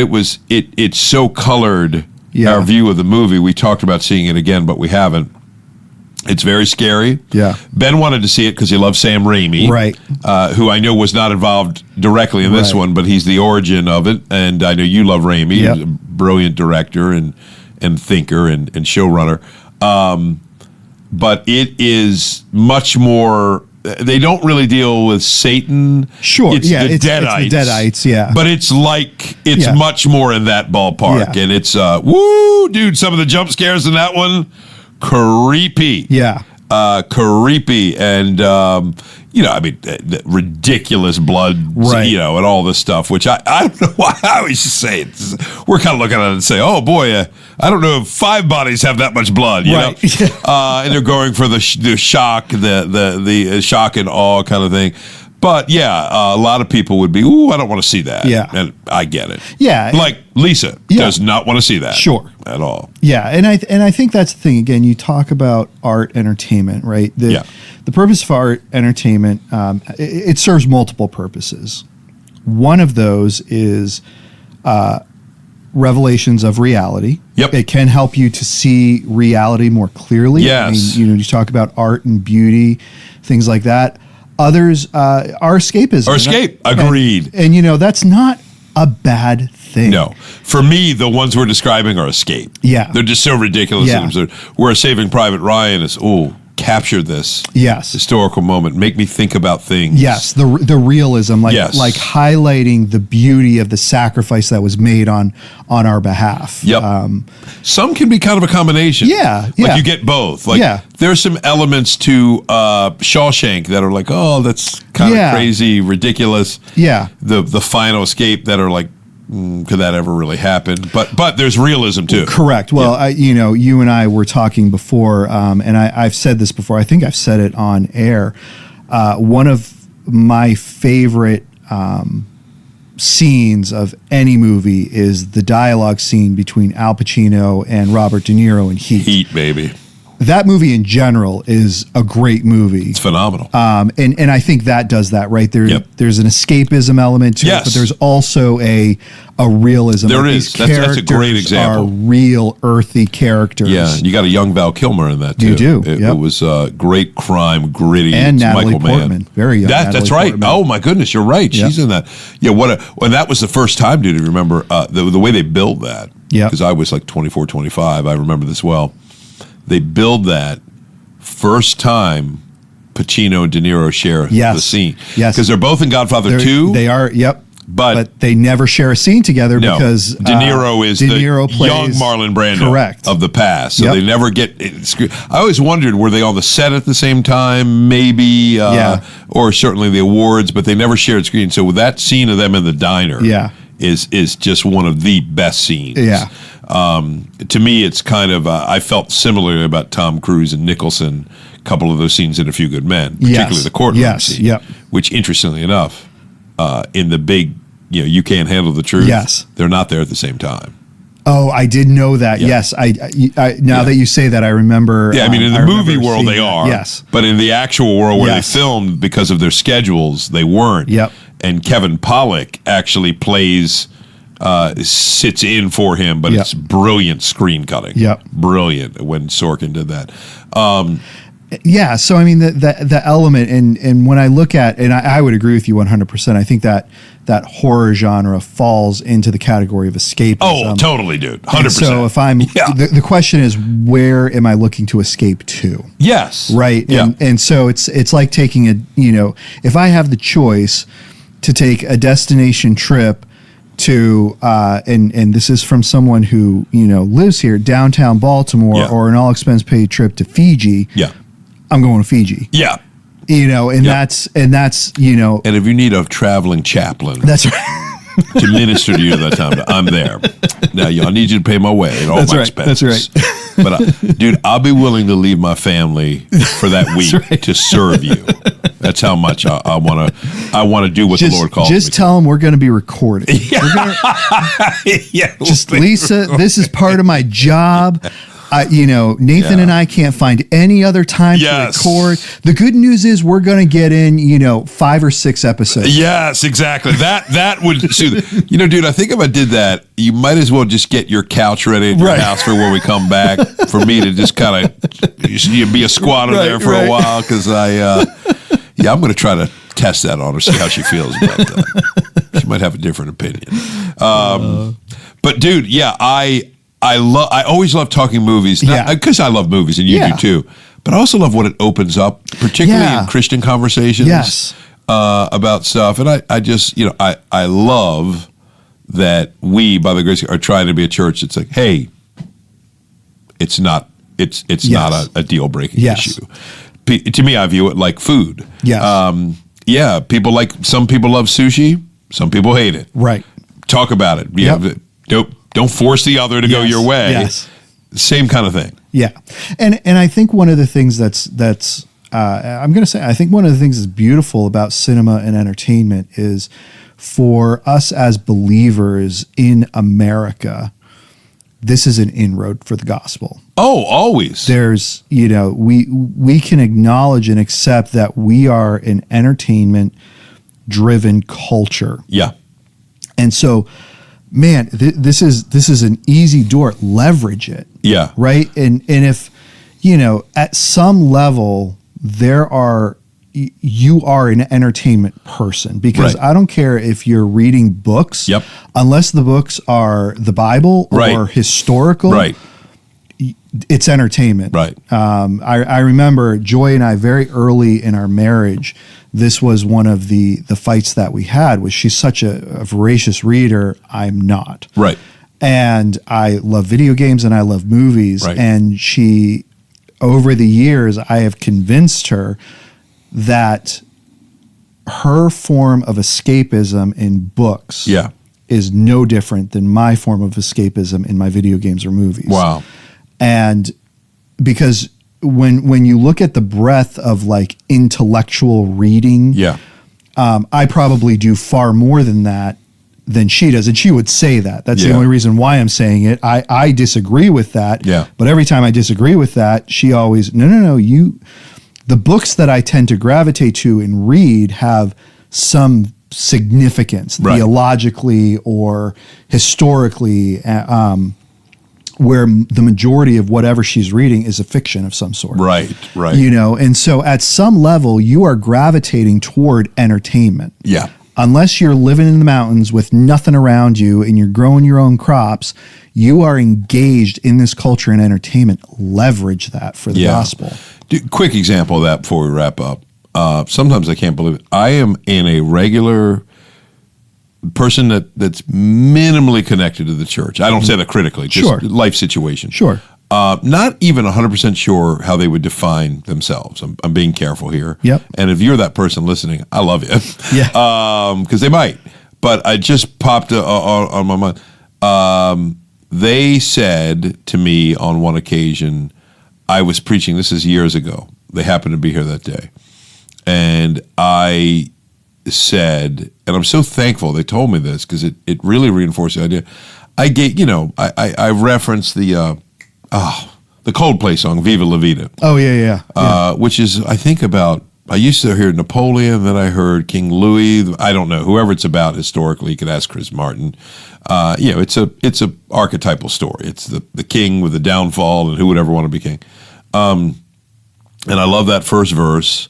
it so colored our view of the movie. We talked about seeing it again, but we haven't. It's very scary. Yeah. Ben wanted to see it because he loves Sam Raimi, right? Who I know was not involved directly in this one, but he's the origin of it. And I know you love Raimi. Yep. He's a brilliant director and thinker and showrunner. But it is much more. They don't really deal with Satan. Sure, it's the Deadites. It's the Deadites, yeah. But it's much more in that ballpark. Yeah. And it's, woo, dude, some of the jump scares in that one, creepy. Yeah. Creepy. And, the ridiculous blood, right. And all this stuff, which I don't know why I always say it. We're kind of looking at it and say, oh, boy, I don't know if 5 bodies have that much blood, you know? And they're going for the shock, the shock and awe kind of thing. But yeah, a lot of people would be, ooh, I don't want to see that. Yeah. And I get it. Yeah. Like Lisa does not want to see that. Sure. At all. Yeah, and I think that's the thing. Again, you talk about art entertainment, right? The purpose of art entertainment, it serves multiple purposes. One of those is revelations of reality. Yep. It can help you to see reality more clearly. Yes. I mean, you talk about art and beauty, things like that. Others are escapism. Or escape. Agreed. And that's not a bad thing. No. For me, the ones we're describing are escape. Yeah. They're just so ridiculous. Yeah. and absurd. Whereas Saving Private Ryan is, capture this historical moment. Make me think about things. Yes, the realism, like highlighting the beauty of the sacrifice that was made on our behalf. Yep. Some can be kind of a combination. Yeah. Like you get both. Like there's some elements to Shawshank that are like, oh, that's kind of crazy, ridiculous. Yeah. The final escape that are like, could that ever really happen? But there's realism too. Correct. Well, you and I were talking before, and I've said this before. I think I've said it on air. One of my favorite scenes of any movie is the dialogue scene between Al Pacino and Robert De Niro in Heat. Heat, baby. That movie in general is a great movie. It's phenomenal. And I think that does that, right? There's an escapism element to it, but there's also a realism. There is. That's a great example. Are real, earthy characters. Yeah, you got a young Val Kilmer in that too. You do. It was great crime, gritty. And Natalie Michael Portman. Mann. Very young. That's right. Portman. Oh my goodness, you're right. She's in that. Yeah, when that was the first time, dude, I remember the way they build that. Yeah. Because I was like 24, 25. I remember this well. They build that first time Pacino and De Niro share the scene. Yes. Because they're both in Godfather 2. They are, yep. But they never share a scene together because De Niro is the young Marlon Brando of the past. So they never get screwed. I always wondered, were they on the set at the same time? Maybe, or certainly the awards, but they never shared screen. So with that scene of them in the diner is just one of the best scenes. Yeah. To me, it's kind of, I felt similarly about Tom Cruise and Nicholson, a couple of those scenes in A Few Good Men, particularly the courtroom scene, which interestingly enough, in the big, You Can't Handle the Truth, they're not there at the same time. Oh, I did know that. Yeah. Yes. I now that you say that, I remember. Yeah, I mean, in the movie world, they are. Yes. But in the actual world where they filmed, because of their schedules, they weren't. Yep. And Kevin Pollak actually sits in for him, but it's brilliant screen cutting. Yep. Brilliant when Sorkin did that. So I mean the element, and when I look at, and I would agree with you 100%. I think that horror genre falls into the category of escapism. Oh, totally, dude, 100%. So if I'm, the question is, where am I looking to escape to? Yes, right. And so it's like taking if I have the choice to take a destination trip to and this is from someone who lives here, downtown Baltimore, or an all expense paid trip to Fiji. Yeah, I'm going to Fiji. Yeah, that's and if you need a traveling chaplain, that's right, to minister to you at that time, I'm there. Now, I need you to pay my way and all my expenses. That's right. But dude, I'll be willing to leave my family for that week to serve you. That's how much I want to do what the Lord calls me. Just tell them we're going to be recording. Lisa, this is part of my job. Nathan and I can't find any other time to record. The good news is we're going to get in, 5 or 6 episodes. Yes, exactly. That would soothe. Dude, I think if I did that, you might as well just get your couch ready at your house for when we come back. For me to just kind of be a squatter there for a while, because I'm going to try to test that on her, see how she feels about that. She might have a different opinion. But dude, I always love talking movies, because I love movies and you do too. But I also love what it opens up, particularly in Christian conversations about stuff. And I just, I love that we, by the grace, are trying to be a church that's like, hey, it's not a deal breaking issue. To me, I view it like food. Yes. Some people love sushi, some people hate it. Right. Talk about it. Don't force the other to go your way. Yes. Same kind of thing. Yeah. And I think one of the things that's I'm going to say, I think one of the things that's beautiful about cinema and entertainment is for us as believers in America, this is an inroad for the gospel. Oh, always. There's, we can acknowledge and accept that we are an entertainment-driven culture. Yeah. And so, man, this is an easy door. Leverage it. Yeah. Right? And if, at some level, you are an entertainment person, because Right. I don't care if you're reading books, Yep. unless the books are the Bible or Right. historical, Right. it's entertainment. Right. I remember Joy and I, very early in our marriage, this was one of the fights that we had, was she's such a voracious reader. I'm not. Right. And I love video games and I love movies. Right. And she, over the years, I have convinced her that her form of escapism in books Yeah. is no different than my form of escapism in my video games or movies. Wow. And because when you look at the breadth of like intellectual reading, Yeah. I probably do far more than that than she does. And she would say that. That's the Yeah. only reason why I'm saying it. I disagree with that. Yeah. But every time I disagree with that, she always, no, the books that I tend to gravitate to and read have some significance, Right. theologically or historically, where the majority of whatever she's reading is a fiction of some sort. Right. Right. And so at some level, you are gravitating toward entertainment. Yeah. Unless you're living in the mountains with nothing around you and you're growing your own crops, you are engaged in this culture and entertainment. Leverage that for the gospel. Quick example of that before we wrap up. Sometimes I can't believe it. I am in a regular person that's minimally connected to the church. I don't say that critically, just Sure. life situation. Sure. Not even 100% sure how they would define themselves. I'm being careful here. Yep. And if you're that person listening, I love you. Yeah. Because they might. But I just popped on my mind. They said to me on one occasion, I was preaching, this is years ago. They happened to be here that day. And I said, and I'm so thankful they told me this because it really reinforced the idea. I gave, I referenced the Coldplay song, Viva La Vida. Oh, yeah. Which is, I think, about, I used to hear Napoleon, then I heard King Louis. I don't know, whoever it's about historically, you could ask Chris Martin. It's a archetypal story. It's the king with the downfall and who would ever want to be king. And I love that first verse,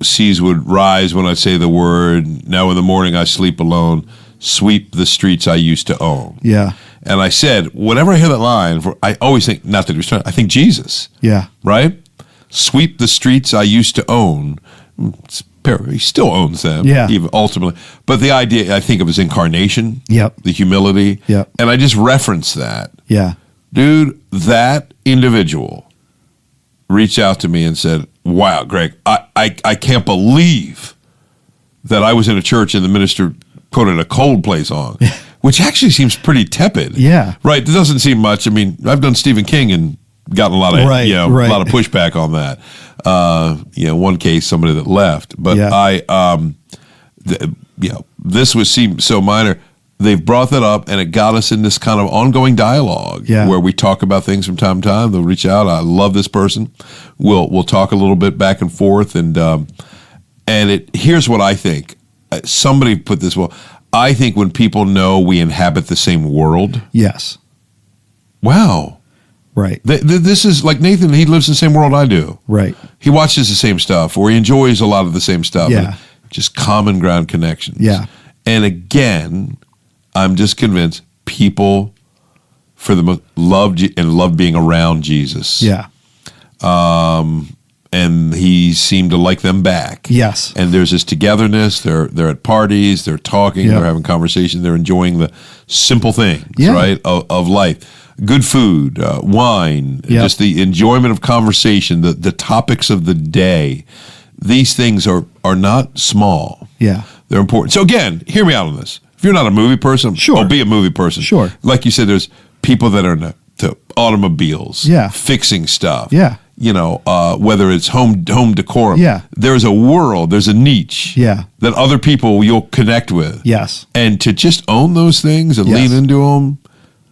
seas would rise when I say the word. Now in the morning I sleep alone. Sweep the streets I used to own. Yeah. And I said, whenever I hear that line, I always think, not that he was trying, I think Jesus. Yeah. Right? Sweep the streets I used to own. He still owns them, even ultimately. But the idea, I think, of his incarnation, the humility. Yep. And I just referenced that. Yeah. Dude, that individual reached out to me and said, wow, Greg, I can't believe that I was in a church and the minister quoted a Coldplay song, which actually seems pretty tepid. Yeah. Right. It doesn't seem much. I mean, I've done Stephen King and gotten a lot of, a lot of pushback on that. One case, somebody that left. But this would seem so minor. They've brought that up, and it got us in this kind of ongoing dialogue where we talk about things from time to time. They'll reach out. I love this person. We'll talk a little bit back and forth, and here's what I think. Somebody put this well. I think when people know we inhabit the same world. Yes. Wow. Right. This is like Nathan. He lives in the same world I do. Right. He watches the same stuff, or he enjoys a lot of the same stuff. Yeah. Just common ground connections. Yeah. And again, I'm just convinced people for the most love being around Jesus. Yeah. And he seemed to like them back. Yes. And there's this togetherness. They're at parties. They're talking. They're having conversations. They're enjoying the simple things, right, of life. Good food, wine, just the enjoyment of conversation, the topics of the day. These things are not small. Yeah. They're important. So again, hear me out on this. If you're not a movie person, be a movie person. Sure. Like you said, there's people that are into automobiles, fixing stuff. Yeah. whether it's home decorum. Yeah. There's a world, there's a niche that other people you'll connect with. Yes. And to just own those things and lean into them,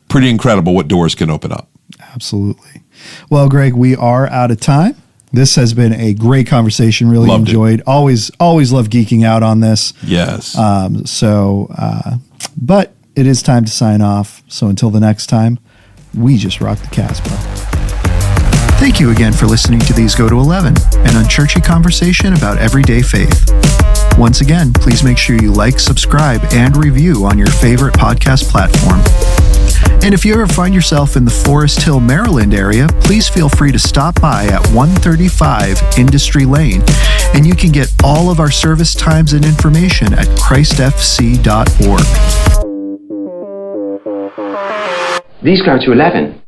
pretty incredible what doors can open up. Absolutely. Well, Greg, we are out of time. This has been a great conversation. Really Loved enjoyed. it. Always love geeking out on this. Yes. But it is time to sign off. So until the next time, we just rock the Casbah. Thank you again for listening to These Go to 11, an unchurchy conversation about everyday faith. Once again, please make sure you like, subscribe, and review on your favorite podcast platform. And if you ever find yourself in the Forest Hill, Maryland area, please feel free to stop by at 135 Industry Lane, and you can get all of our service times and information at christfc.org. These Go to 11